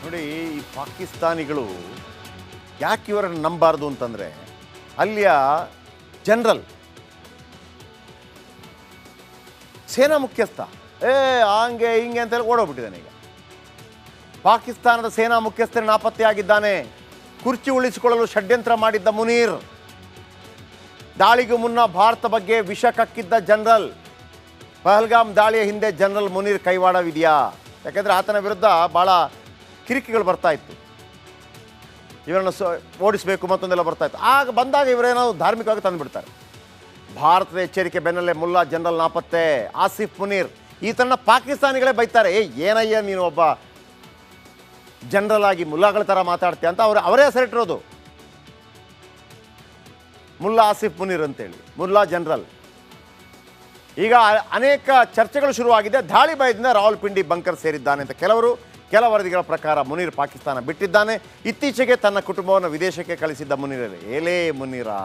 ನೋಡಿ, ಈ ಪಾಕಿಸ್ತಾನಿಗಳು ಯಾಕೆ ಇವರನ್ನು ನಂಬಾರ್ದು ಅಂತಂದರೆ, ಅಲ್ಲಿಯ ಜನರಲ್ ಸೇನಾ ಮುಖ್ಯಸ್ಥ ಹಂಗೆ ಹಿಂಗೆ ಅಂತೆಲ್ಲ ಓಡೋಗ್ಬಿಟ್ಟಿದ್ದಾನೆ. ಈಗ ಪಾಕಿಸ್ತಾನದ ಸೇನಾ ಮುಖ್ಯಸ್ಥರು ನಾಪತ್ತೆಯಾಗಿದ್ದಾನೆ. ಕುರ್ಚಿ ಉಳಿಸಿಕೊಳ್ಳಲು ಷಡ್ಯಂತ್ರ ಮಾಡಿದ್ದ ಮುನೀರ್, ದಾಳಿಗೂ ಮುನ್ನ ಭಾರತ ಬಗ್ಗೆ ವಿಷ ಕಕ್ಕಿದ್ದ ಜನರಲ್. ಪಹಲ್ಗಾಮ್ ದಾಳಿಯ ಹಿಂದೆ ಜನರಲ್ ಮುನೀರ್ ಕೈವಾಡವಿದೆಯಾ? ಯಾಕೆಂದರೆ ಆತನ ವಿರುದ್ಧ ಭಾಳ ಕಿರಿಕಿಗಳು ಬರ್ತಾ ಇತ್ತು, ಇವರನ್ನು ಓಡಿಸಬೇಕು ಮತ್ತೊಂದೆಲ್ಲ ಬರ್ತಾ ಇತ್ತು. ಆಗ ಬಂದಾಗ ಇವರೇನೋ ಧಾರ್ಮಿಕವಾಗಿ ತಂದುಬಿಡ್ತಾರೆ. ಭಾರತದ ಎಚ್ಚರಿಕೆ ಬೆನ್ನಲ್ಲೇ ಮುಲ್ಲಾ ಜನರಲ್ ನಾಪತ್ತೆ. ಆಸಿಫ್ ಮುನೀರ್ ಈತನ ಪಾಕಿಸ್ತಾನಿಗಳೇ ಬೈತಾರೆ, ಏನಯ್ಯ ನೀನು ಒಬ್ಬ ಜನರಲ್ ಆಗಿ ಮುಲ್ಲಾಗಳ ಥರ ಮಾತಾಡ್ತೀಯ ಅಂತ ಅವರೇ ಹೆಸರಿಟ್ಟಿರೋದು. ಮುಲ್ಲಾ ಆಸಿಫ್ ಮುನೀರ್ ಅಂತೇಳಿ, ಮುಲ್ಲಾ ಜನರಲ್. ಈಗ ಅನೇಕ ಚರ್ಚೆಗಳು ಶುರುವಾಗಿದೆ. ದಾಳಿ ಭಯದಿಂದ ರಾವಲ್ಪಿಂಡಿ ಬಂಕರ್ ಸೇರಿದ್ದಾನೆ ಅಂತ ಕೆಲ ವರದಿಗಳ ಪ್ರಕಾರ ಮುನೀರ್ ಪಾಕಿಸ್ತಾನ ಬಿಟ್ಟಿದ್ದಾನೆ. ಇತ್ತೀಚೆಗೆ ತನ್ನ ಕುಟುಂಬವನ್ನು ವಿದೇಶಕ್ಕೆ ಕಳಿಸಿದ್ದ ಮುನೀರಲ್ಲಿ ಏಲೇ ಮುನೀರಾ,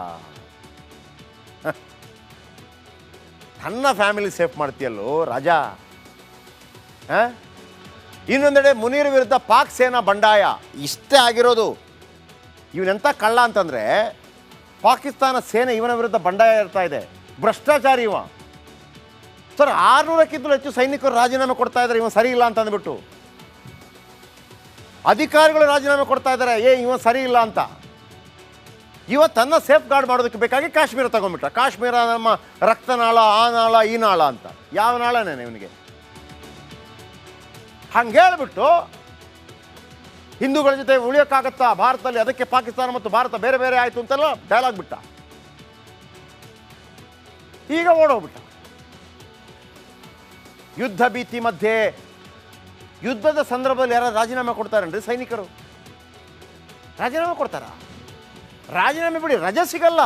ತನ್ನ ಫ್ಯಾಮಿಲಿ ಸೇಫ್ ಮಾಡ್ತೀಯಲ್ಲೋ ರಾಜಾ. ಇನ್ನೊಂದೆಡೆ ಮುನೀರ್ ವಿರುದ್ಧ ಪಾಕ್ ಸೇನಾ ಬಂಡಾಯ. ಇಷ್ಟೇ ಆಗಿರೋದು. ಇವನೆಂಥ ಕಳ್ಳ ಅಂತಂದರೆ, ಪಾಕಿಸ್ತಾನ ಸೇನೆ ಇವನ ವಿರುದ್ಧ ಬಂಡಾಯ ಇರ್ತಾ ಇದೆ. ಭ್ರಷ್ಟಾಚಾರಿ ಇವ. ಸರ್, 600ಕ್ಕಿಂತಲೂ ಹೆಚ್ಚು ಸೈನಿಕರು ರಾಜೀನಾಮೆ ಕೊಡ್ತಾ ಇದ್ದಾರೆ ಇವ ಸರಿ ಇಲ್ಲ ಅಂತ ಅಂದ್ಬಿಟ್ಟು. ಅಧಿಕಾರಿಗಳು ರಾಜೀನಾಮೆ ಕೊಡ್ತಾ ಇದ್ದಾರೆ, ಇವ ಸರಿ ಇಲ್ಲ ಅಂತ. ಇವ ತನ್ನ ಸೇಫ್ ಗಾರ್ಡ್ ಮಾಡೋದಕ್ಕೆ ಬೇಕಾಗಿ ಕಾಶ್ಮೀರ ತಗೊಂಡ್ಬಿಟ್ಟ. ಕಾಶ್ಮೀರ ನಮ್ಮ ರಕ್ತನಾಳ, ಆ ನಾಳ ಈ ನಾಳ ಅಂತ. ಯಾವ ನಾಳನೇ ಇವನಿಗೆ? ಹಂಗೆ ಹೇಳ್ಬಿಟ್ಟು ಹಿಂದೂಗಳ ಜೊತೆ ಉಳಿಯೋಕ್ಕಾಗತ್ತಾ ಭಾರತದಲ್ಲಿ, ಅದಕ್ಕೆ ಪಾಕಿಸ್ತಾನ ಮತ್ತು ಭಾರತ ಬೇರೆ ಬೇರೆ ಆಯಿತು ಅಂತೆಲ್ಲ ಡೈಲಾಗ್ ಬಿಟ್ಟ. ಈಗ ಓಡೋಗ್ಬಿಟ್ಟ. ಯುದ್ಧ ಭೀತಿ ಮಧ್ಯೆ ಯುದ್ಧದ ಸಂದರ್ಭದಲ್ಲಿ ಯಾರು ರಾಜೀನಾಮೆ ಕೊಡ್ತಾರೇನ್ರಿ? ಸೈನಿಕರು ರಾಜೀನಾಮೆ ಕೊಡ್ತಾರ? ರಾಜೀನಾಮೆ ಬಿಡಿ, ರಜೆ ಸಿಗಲ್ಲ,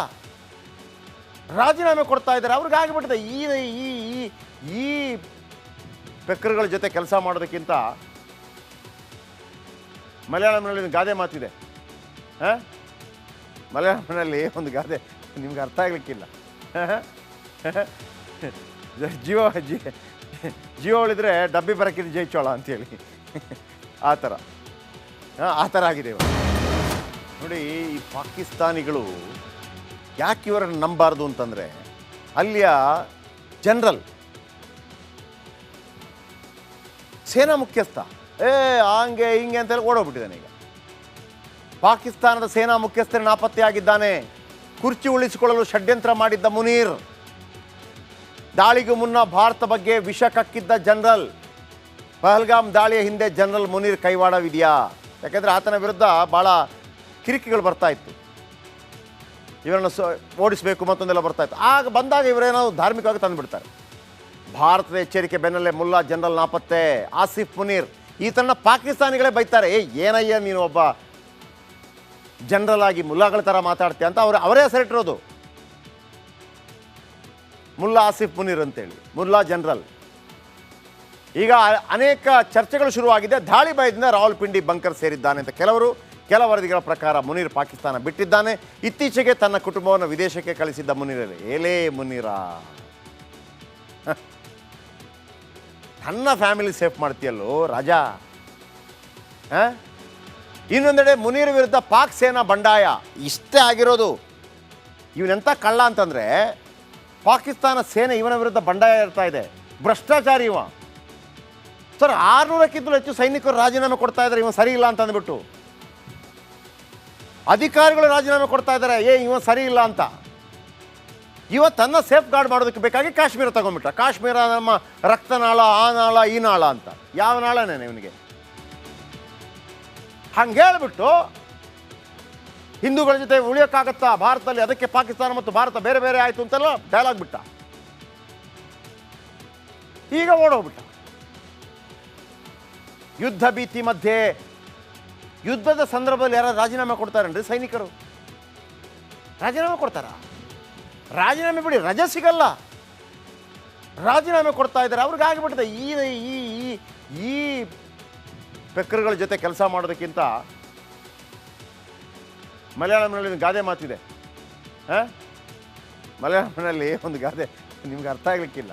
ರಾಜೀನಾಮೆ ಕೊಡ್ತಾ ಇದ್ದಾರೆ. ಅವ್ರಿಗೆ ಆಗಿಬಿಟ್ಟಿದೆ ಈ ಬೆಕ್ಕರುಗಳ ಜೊತೆ ಕೆಲಸ ಮಾಡೋದಕ್ಕಿಂತ ಮಲಯಾಳಂನಲ್ಲಿ ಒಂದು ಗಾದೆ ಮಾತಿದೆ. ಮಲಯಾಳಂನಲ್ಲಿ ಒಂದು ಗಾದೆ ನಿಮ್ಗೆ ಅರ್ಥ ಆಗ್ಲಿಕ್ಕಿಲ್ಲ. ಜಿಯೋ ಉಳಿದ್ರೆ ಡಬ್ಬಿ ಬರಕ್ಕಿದ್ದು ಜೈಚೋಳ ಅಂತೇಳಿ, ಆ ಥರ ಆಗಿದೆ ಇವಾಗ. ನೋಡಿ, ಈ ಪಾಕಿಸ್ತಾನಿಗಳು ಯಾಕೆ ಇವರನ್ನು ನಂಬಾರ್ದು ಅಂತಂದರೆ, ಅಲ್ಲಿಯ ಜನರಲ್ ಸೇನಾ ಮುಖ್ಯಸ್ಥ ಹಂಗೆ ಹಿಂಗೆ ಅಂತೆಲ್ಲ ಓಡೋಗ್ಬಿಟ್ಟಿದ್ದಾನೆ. ಈಗ ಪಾಕಿಸ್ತಾನದ ಸೇನಾ ಮುಖ್ಯಸ್ಥರು ನಾಪತ್ತೆಯಾಗಿದ್ದಾನೆ. ಕುರ್ಚಿ ಉಳಿಸಿಕೊಳ್ಳಲು ಷಡ್ಯಂತ್ರ ಮಾಡಿದ್ದ ಮುನೀರ್, ದಾಳಿಗೂ ಮುನ್ನ ಭಾರತ ಬಗ್ಗೆ ವಿಷ ಕಕ್ಕಿದ್ದ ಜನರಲ್. ಪಹಲ್ಗಾಮ್ ದಾಳಿಯ ಹಿಂದೆ ಜನರಲ್ ಮುನೀರ್ ಕೈವಾಡವಿದೆಯಾ? ಯಾಕೆಂದರೆ ಆತನ ವಿರುದ್ಧ ಭಾಳ ಕಿರಿಕಿಗಳು ಬರ್ತಾ ಇತ್ತು, ಇವರನ್ನು ಓಡಿಸಬೇಕು ಮತ್ತೊಂದೆಲ್ಲ ಬರ್ತಾ ಇತ್ತು. ಆಗ ಬಂದಾಗ ಇವರೇನೋ ಧಾರ್ಮಿಕವಾಗಿ ತಂದುಬಿಡ್ತಾರೆ. ಭಾರತದ ಎಚ್ಚರಿಕೆ ಬೆನ್ನಲ್ಲೇ ಮುಲ್ಲಾ ಜನರಲ್ ನಾಪತ್ತೆ. ಆಸಿಫ್ ಮುನೀರ್ ಈತನ ಪಾಕಿಸ್ತಾನಿಗಳೇ ಬೈತಾರೆ, ಏನಯ್ಯ ನೀನು ಒಬ್ಬ ಜನರಲ್ ಆಗಿ ಮುಲ್ಲಾಗಳ ಥರ ಮಾತಾಡ್ತೀಯ ಅಂತ ಅವರೇ ಹೆಸರಿಟ್ಟಿರೋದು. ಮುಲ್ಲಾ ಆಸಿಫ್ ಮುನೀರ್ ಅಂತೇಳಿ, ಮುಲ್ಲಾ ಜನರಲ್. ಈಗ ಅನೇಕ ಚರ್ಚೆಗಳು ಶುರುವಾಗಿದೆ. ದಾಳಿ ಭಯದಿಂದ ರಾವಲ್ಪಿಂಡಿ ಬಂಕರ್ ಸೇರಿದ್ದಾನೆ ಅಂತ ಕೆಲ ವರದಿಗಳ ಪ್ರಕಾರ ಮುನೀರ್ ಪಾಕಿಸ್ತಾನ ಬಿಟ್ಟಿದ್ದಾನೆ. ಇತ್ತೀಚೆಗೆ ತನ್ನ ಕುಟುಂಬವನ್ನು ವಿದೇಶಕ್ಕೆ ಕಳಿಸಿದ್ದ ಮುನೀರಲ್ಲಿ ಏಲೇ ಮುನೀರಾ, ತನ್ನ ಫ್ಯಾಮಿಲಿ ಸೇಫ್ ಮಾಡ್ತೀಯಲ್ಲೋ ರಾಜಾ. ಇನ್ನೊಂದೆಡೆ ಮುನೀರ್ ವಿರುದ್ಧ ಪಾಕ್ ಸೇನಾ ಬಂಡಾಯ. ಇಷ್ಟೇ ಆಗಿರೋದು. ಇವನೆಂಥ ಕಳ್ಳ ಅಂತಂದರೆ, ಪಾಕಿಸ್ತಾನ ಸೇನೆ ಇವನ ವಿರುದ್ಧ ಬಂಡಾಯ ಇರ್ತಾ ಇದೆ. ಭ್ರಷ್ಟಾಚಾರಿ ಇವ. ಸರ್, 600ಕ್ಕಿಂತಲೂ ಹೆಚ್ಚು ಸೈನಿಕರು ರಾಜೀನಾಮೆ ಕೊಡ್ತಾ ಇದ್ದಾರೆ ಇವ ಸರಿ ಇಲ್ಲ ಅಂತ ಅಂದ್ಬಿಟ್ಟು. ಅಧಿಕಾರಿಗಳು ರಾಜೀನಾಮೆ ಕೊಡ್ತಾ ಇದ್ದಾರೆ, ಇವ ಸರಿ ಇಲ್ಲ ಅಂತ. ಇವ ತನ್ನ ಸೇಫ್ ಗಾರ್ಡ್ ಮಾಡೋದಕ್ಕೆ ಬೇಕಾಗಿ ಕಾಶ್ಮೀರ ತಗೊಂಡ್ಬಿಟ್ಟ. ಕಾಶ್ಮೀರ ನಮ್ಮ ರಕ್ತನಾಳ, ಆ ನಾಳ ಈ ನಾಳ ಅಂತ. ಯಾವ ನಾಳನೇ ಇವನಿಗೆ? ಹಂಗೆ ಹೇಳ್ಬಿಟ್ಟು ಹಿಂದೂಗಳ ಜೊತೆ ಉಳಿಯೋಕ್ಕಾಗತ್ತಾ ಭಾರತದಲ್ಲಿ, ಅದಕ್ಕೆ ಪಾಕಿಸ್ತಾನ ಮತ್ತು ಭಾರತ ಬೇರೆ ಬೇರೆ ಆಯಿತು ಅಂತೆಲ್ಲ ಡೈಲಾಗ್ ಬಿಟ್ಟ. ಈಗ ಓಡೋಗ್ಬಿಟ್ಟ. ಯುದ್ಧ ಭೀತಿ ಮಧ್ಯೆ ಯುದ್ಧದ ಸಂದರ್ಭದಲ್ಲಿ ಯಾರು ರಾಜೀನಾಮೆ ಕೊಡ್ತಾರೇನ್ರಿ? ಸೈನಿಕರು ರಾಜೀನಾಮೆ ಕೊಡ್ತಾರ? ರಾಜೀನಾಮೆ ಬಿಡಿ, ರಜೆ ಸಿಗಲ್ಲ, ರಾಜೀನಾಮೆ ಕೊಡ್ತಾ ಇದ್ದಾರೆ. ಅವ್ರಿಗೆ ಆಗಿಬಿಟ್ಟಿದೆ ಈ ಬೆಕ್ಕರುಗಳ ಜೊತೆ ಕೆಲಸ ಮಾಡೋದಕ್ಕಿಂತ ಮಲಯಾಳಂನಲ್ಲಿ ಒಂದು ಗಾದೆ ಮಾತಿದೆ. ಮಲಯಾಳಂನಲ್ಲಿ ಒಂದು ಗಾದೆ ನಿಮ್ಗೆ ಅರ್ಥ ಆಗ್ಲಿಕ್ಕಿಲ್ಲ.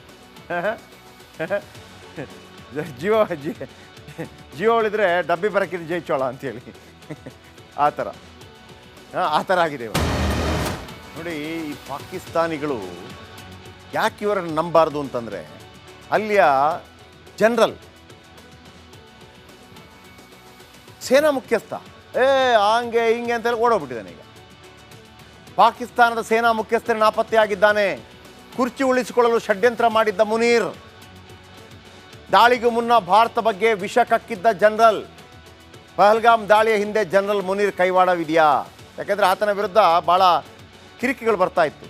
ಜೀವ ಜೀವ ಉಳಿದ್ರೆ ಡಬ್ಬಿ ಬರಕ್ಕಿದ್ದು ಜೈಚೋಳ ಅಂತೇಳಿ ಆ ಥರ ಆ ಥರ ಆಗಿದೆ ಇವಾಗ. ನೋಡಿ, ಈ ಪಾಕಿಸ್ತಾನಿಗಳು ಯಾಕೆ ಇವರನ್ನು ನಂಬಾರ್ದು ಅಂತಂದರೆ, ಅಲ್ಲಿಯ ಜನರಲ್ ಸೇನಾ ಮುಖ್ಯಸ್ಥ ಹಂಗೆ ಹಿಂಗೆ ಅಂತೇಳಿ ಓಡೋಗ್ಬಿಟ್ಟಿದ್ದಾನೆ. ಈಗ ಪಾಕಿಸ್ತಾನದ ಸೇನಾ ಮುಖ್ಯಸ್ಥರು ನಾಪತ್ತೆಯಾಗಿದ್ದಾನೆ. ಕುರ್ಚಿ ಉಳಿಸಿಕೊಳ್ಳಲು ಷಡ್ಯಂತ್ರ ಮಾಡಿದ್ದ ಮುನೀರ್, ದಾಳಿಗೂ ಮುನ್ನ ಭಾರತ ಬಗ್ಗೆ ವಿಷ ಕಕ್ಕಿದ್ದ ಜನರಲ್. ಪಹಲ್ಗಾಮ್ ದಾಳಿಯ ಹಿಂದೆ ಜನರಲ್ ಮುನೀರ್ ಕೈವಾಡವಿದೆಯಾ? ಯಾಕೆಂದರೆ ಆತನ ವಿರುದ್ಧ ಭಾಳ ಕಿರಿಕಿಗಳು ಬರ್ತಾ ಇತ್ತು,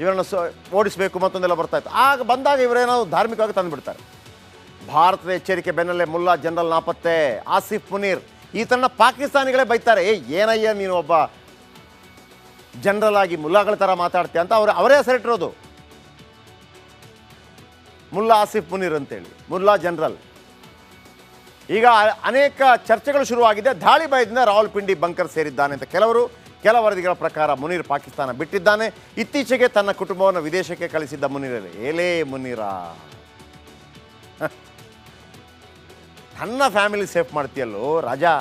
ಇವರನ್ನು ಓಡಿಸಬೇಕು ಮತ್ತೊಂದೆಲ್ಲ ಬರ್ತಾ ಇತ್ತು. ಆಗ ಬಂದಾಗ ಇವರೇನೋ ಧಾರ್ಮಿಕವಾಗಿ ತಂದುಬಿಡ್ತಾರೆ. ಭಾರತದ ಎಚ್ಚರಿಕೆ ಬೆನ್ನಲ್ಲೇ ಮುಲ್ಲಾ ಜನರಲ್ ನಾಪತ್ತೆ, ಆಸಿಫ್ ಮುನೀರ್. ಈ ಥರನ ಪಾಕಿಸ್ತಾನಿಗಳೇ ಬೈತಾರೆ, ಏನಯ್ಯ ನೀನು ಒಬ್ಬ ಜನರಲ್ ಆಗಿ ಮುಲ್ಲಾಗಳ ಥರ ಮಾತಾಡ್ತೀಯ ಅಂತ ಅವರೇ ಹೆಸರಿಟ್ಟಿರೋದು. ಮುಲ್ಲಾ ಆಸಿಫ್ ಮುನೀರ್ ಅಂತೇಳಿ, ಮುಲ್ಲಾ ಜನರಲ್. ಈಗ ಅನೇಕ ಚರ್ಚೆಗಳು ಶುರುವಾಗಿದೆ. ದಾಳಿ ಭಯದಿಂದ ರಾವಲ್ಪಿಂಡಿ ಬಂಕರ್ ಸೇರಿದ್ದಾನೆ ಅಂತ ಕೆಲ ವರದಿಗಳ ಪ್ರಕಾರ ಮುನೀರ್ ಪಾಕಿಸ್ತಾನ ಬಿಟ್ಟಿದ್ದಾನೆ. ಇತ್ತೀಚೆಗೆ ತನ್ನ ಕುಟುಂಬವನ್ನು ವಿದೇಶಕ್ಕೆ ಕಳಿಸಿದ್ದ ಮುನೀರ್. ಏಲೇ ಮುನೀರ, ತನ್ನ ಫ್ಯಾಮಿಲಿ ಸೇಫ್ ಮಾಡ್ತೀಯಲ್ಲೋ ರಾಜಾ.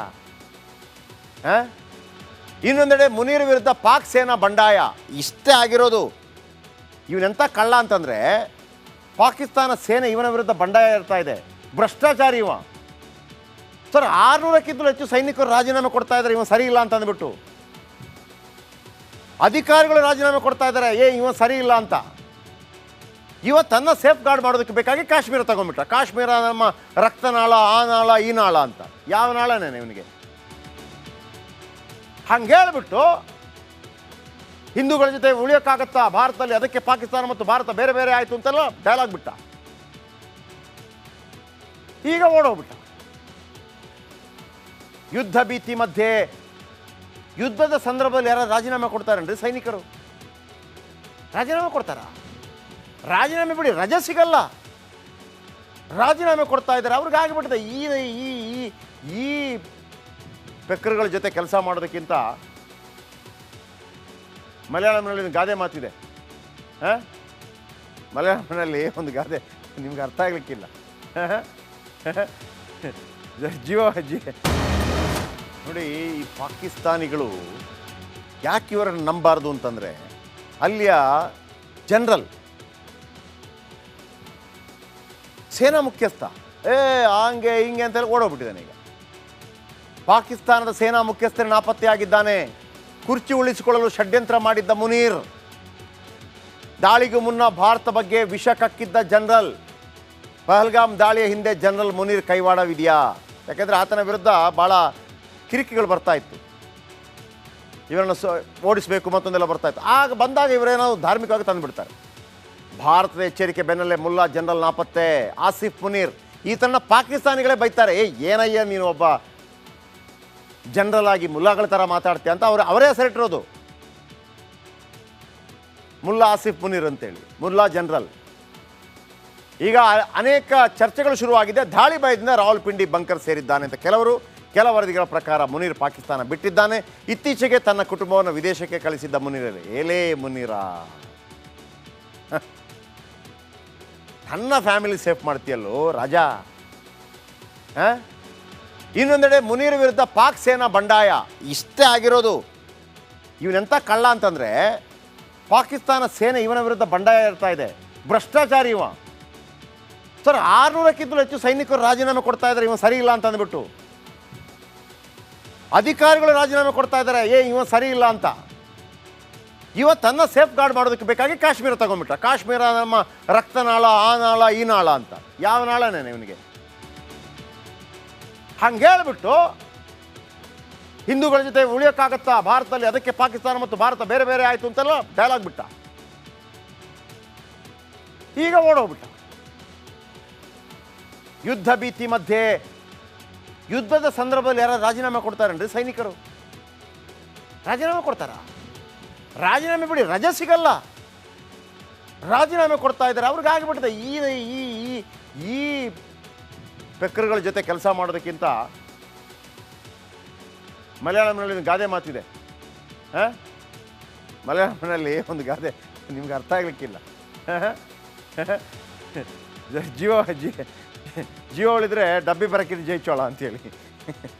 ಇನ್ನೊಂದೆಡೆ ಮುನೀರ್ ವಿರುದ್ಧ ಪಾಕ್ ಸೇನಾ ಬಂಡಾಯ. ಇಷ್ಟೇ ಆಗಿರೋದು. ಇವನೆಂಥ ಕಳ್ಳ ಅಂತಂದರೆ, ಪಾಕಿಸ್ತಾನ ಸೇನೆ ಇವನ ವಿರುದ್ಧ ಬಂಡಾಯ ಇರ್ತಾ ಇದೆ. ಭ್ರಷ್ಟಾಚಾರಿ ಇವ. ಸರ್, 600ಕ್ಕಿಂತಲೂ ಹೆಚ್ಚು ಸೈನಿಕರು ರಾಜೀನಾಮೆ ಕೊಡ್ತಾ ಇದ್ದಾರೆ ಇವ ಸರಿ ಇಲ್ಲ ಅಂತ ಅಂದ್ಬಿಟ್ಟು. ಅಧಿಕಾರಿಗಳು ರಾಜೀನಾಮೆ ಕೊಡ್ತಾ ಇದ್ದಾರೆ, ಇವ ಸರಿ ಇಲ್ಲ ಅಂತ. ಇವ ತನ್ನ ಸೇಫ್ ಗಾರ್ಡ್ ಮಾಡೋದಕ್ಕೆ ಬೇಕಾಗಿ ಕಾಶ್ಮೀರ ತಗೊಂಡ್ಬಿಟ್ಟ. ಕಾಶ್ಮೀರ ನಮ್ಮ ರಕ್ತನಾಳ, ಆ ನಾಳ ಈ ನಾಳ ಅಂತ. ಯಾವ ನಾಳನೇ ಇವನಿಗೆ? ಹಂಗೆ ಹೇಳ್ಬಿಟ್ಟು ಹಿಂದೂಗಳ ಜೊತೆ ಉಳಿಯೋಕ್ಕಾಗತ್ತಾ ಭಾರತದಲ್ಲಿ, ಅದಕ್ಕೆ ಪಾಕಿಸ್ತಾನ ಮತ್ತು ಭಾರತ ಬೇರೆ ಬೇರೆ ಆಯಿತು ಅಂತೆಲ್ಲ ಡೈಲಾಗ್ ಬಿಟ್ಟ. ಈಗ ಓಡೋಗ್ಬಿಟ್ಟ. ಯುದ್ಧ ಭೀತಿ ಮಧ್ಯೆ ಯುದ್ಧದ ಸಂದರ್ಭದಲ್ಲಿ ಯಾರು ರಾಜೀನಾಮೆ ಕೊಡ್ತಾರೇನ್ರಿ? ಸೈನಿಕರು ರಾಜೀನಾಮೆ ಕೊಡ್ತಾರ? ರಾಜೀನಾಮೆ ಬಿಡಿ, ರಜೆ ಸಿಗಲ್ಲ, ರಾಜೀನಾಮೆ ಕೊಡ್ತಾ ಇದ್ದಾರೆ. ಅವ್ರಿಗೆ ಆಗಿಬಿಟ್ಟಿದೆ ಈ ಬೆಕ್ಕರುಗಳ ಜೊತೆ ಕೆಲಸ ಮಾಡೋದಕ್ಕಿಂತ. ಮಲಯಾಳಂನಲ್ಲಿ ಒಂದು ಗಾದೆ ಮಾತಿದೆ. ಮಲಯಾಳಂನಲ್ಲಿ ಒಂದು ಗಾದೆ ನಿಮ್ಗೆ ಅರ್ಥ ಆಗ್ಲಿಕ್ಕಿಲ್ಲ. ನೋಡಿ, ಈ ಪಾಕಿಸ್ತಾನಿಗಳು ಯಾಕೆ ಇವರನ್ನು ನಂಬಾರ್ದು ಅಂತಂದರೆ, ಅಲ್ಲಿಯ ಜನರಲ್ ಸೇನಾ ಮುಖ್ಯಸ್ಥ ಹಂಗೆ ಹಿಂಗೆ ಅಂತೇಳಿ ಓಡೋಗ್ಬಿಟ್ಟಿದ್ದಾನೆ. ಈಗ ಪಾಕಿಸ್ತಾನದ ಸೇನಾ ಮುಖ್ಯಸ್ಥರು ನಾಪತ್ತೆಯಾಗಿದ್ದಾನೆ. ಕುರ್ಚಿ ಉಳಿಸಿಕೊಳ್ಳಲು ಷಡ್ಯಂತ್ರ ಮಾಡಿದ್ದ ಮುನೀರ್, ದಾಳಿಗೂ ಮುನ್ನ ಭಾರತ ಬಗ್ಗೆ ವಿಷ ಕಕ್ಕಿದ್ದ ಜನರಲ್. ಪಹಲ್ಗಾಮ್ ದಾಳಿಯ ಹಿಂದೆ ಜನರಲ್ ಮುನೀರ್ ಕೈವಾಡವಿದೆಯಾ? ಯಾಕೆಂದರೆ ಆತನ ವಿರುದ್ಧ ಭಾಳ ಕಿರಿಕಿಗಳು ಬರ್ತಾ ಇತ್ತು, ಇವರನ್ನು ಓಡಿಸಬೇಕು ಮತ್ತೊಂದೆಲ್ಲ ಬರ್ತಾ ಇತ್ತು. ಆಗ ಬಂದಾಗ ಇವರೇನೋ ಧಾರ್ಮಿಕವಾಗಿ ತಂದುಬಿಡ್ತಾರೆ. ಭಾರತದ ಎಚ್ಚರಿಕೆ ಬೆನ್ನಲ್ಲೇ ಮುಲ್ಲಾ ಜನರಲ್ ನಾಪತ್ತೆ, ಆಸಿಫ್ ಮುನೀರ್. ಈ ಥರನ ಪಾಕಿಸ್ತಾನಿಗಳೇ ಬೈತಾರೆ, ಏನಯ್ಯ ನೀನು ಒಬ್ಬ ಜನರಲ್ ಆಗಿ ಮುಲ್ಲಾಗಳ ಥರ ಮಾತಾಡ್ತೀಯ ಅಂತ ಅವರೇ ಹೆಸರಿಟ್ಟಿರೋದು. ಮುಲ್ಲಾ ಆಸಿಫ್ ಮುನೀರ್ ಅಂತೇಳಿ, ಮುಲ್ಲಾ ಜನರಲ್. ಈಗ ಅನೇಕ ಚರ್ಚೆಗಳು ಶುರುವಾಗಿದೆ. ದಾಳಿ ಭಯದಿಂದ ರಾವಲ್ಪಿಂಡಿ ಬಂಕರ್ ಸೇರಿದ್ದಾನೆ ಅಂತ ಕೆಲ ವರದಿಗಳ ಪ್ರಕಾರ ಮುನೀರ್ ಪಾಕಿಸ್ತಾನ ಬಿಟ್ಟಿದ್ದಾನೆ. ಇತ್ತೀಚೆಗೆ ತನ್ನ ಕುಟುಂಬವನ್ನು ವಿದೇಶಕ್ಕೆ ಕಳಿಸಿದ್ದ ಮುನೀರ್. ಏಲೇ ಮುನೀರ, ತನ್ನ ಫ್ಯಾಮಿಲಿ ಸೇಫ್ ಮಾಡ್ತೀಯಲ್ಲೋ ರಾಜಾ. ಇನ್ನೊಂದೆಡೆ ಮುನೀರ್ ವಿರುದ್ಧ ಪಾಕ್ ಸೇನಾ ಬಂಡಾಯ. ಇಷ್ಟೇ ಆಗಿರೋದು. ಇವನೆಂಥ ಕಳ್ಳ ಅಂತಂದರೆ, ಪಾಕಿಸ್ತಾನ ಸೇನೆ ಇವನ ವಿರುದ್ಧ ಬಂಡಾಯ ಇರ್ತಾ ಇದೆ. ಭ್ರಷ್ಟಾಚಾರಿ ಇವ. ಸರ್, 600ಕ್ಕಿಂತಲೂ ಹೆಚ್ಚು ಸೈನಿಕರು ರಾಜೀನಾಮೆ ಕೊಡ್ತಾ ಇದ್ದಾರೆ ಇವ ಸರಿ ಇಲ್ಲ ಅಂತ ಅಂದ್ಬಿಟ್ಟು. ಅಧಿಕಾರಿಗಳು ರಾಜೀನಾಮೆ ಕೊಡ್ತಾ ಇದ್ದಾರೆ, ಇವ ಸರಿ ಇಲ್ಲ ಅಂತ. ಇವ ತನ್ನ ಸೇಫ್ ಗಾರ್ಡ್ ಮಾಡೋದಕ್ಕೆ ಬೇಕಾಗಿ ಕಾಶ್ಮೀರ ತಗೊಂಡ್ಬಿಟ್ಟ. ಕಾಶ್ಮೀರ ನಮ್ಮ ರಕ್ತನಾಳ, ಆ ನಾಳ ಈ ನಾಳ ಅಂತ. ಯಾವ ನಾಳನೇ ಇವನಿಗೆ? ಹಂಗೆ ಹೇಳ್ಬಿಟ್ಟು ಹಿಂದೂಗಳ ಜೊತೆ ಉಳಿಯೋಕ್ಕಾಗತ್ತಾ ಭಾರತದಲ್ಲಿ, ಅದಕ್ಕೆ ಪಾಕಿಸ್ತಾನ ಮತ್ತು ಭಾರತ ಬೇರೆ ಬೇರೆ ಆಯಿತು ಅಂತೆಲ್ಲ ಡೈಲಾಗ್ ಬಿಟ್ಟ. ಈಗ ಓಡೋಗ್ಬಿಟ್ಟ. ಯುದ್ಧ ಭೀತಿ ಮಧ್ಯೆ ಯುದ್ಧದ ಸಂದರ್ಭದಲ್ಲಿ ಯಾರು ರಾಜೀನಾಮೆ ಕೊಡ್ತಾರೇನ್ರಿ? ಸೈನಿಕರು ರಾಜೀನಾಮೆ ಕೊಡ್ತಾರ? ರಾಜೀನಾಮೆ ಬಿಡಿ, ರಜೆ ಸಿಗಲ್ಲ, ರಾಜೀನಾಮೆ ಕೊಡ್ತಾ ಇದ್ದಾರೆ. ಅವ್ರಿಗೆ ಆಗಿಬಿಟ್ಟಿದೆ ಈ ಬೆಕ್ಕರುಗಳ ಜೊತೆ ಕೆಲಸ ಮಾಡೋದಕ್ಕಿಂತ. ಮಲಯಾಳಂನಲ್ಲಿ ಒಂದು ಗಾದೆ ಮಾತಿದೆ. ಮಲಯಾಳಂನಲ್ಲಿ ಒಂದು ಗಾದೆ ನಿಮ್ಗೆ ಅರ್ಥ ಆಗ್ಲಿಕ್ಕಿಲ್ಲ. ಜೀವ ಉಳಿದ್ರೆ ಡಬ್ಬಿ ಬರಕ್ಕಿದ್ದು ಜೈ ಚೋಳ ಅಂತೇಳಿ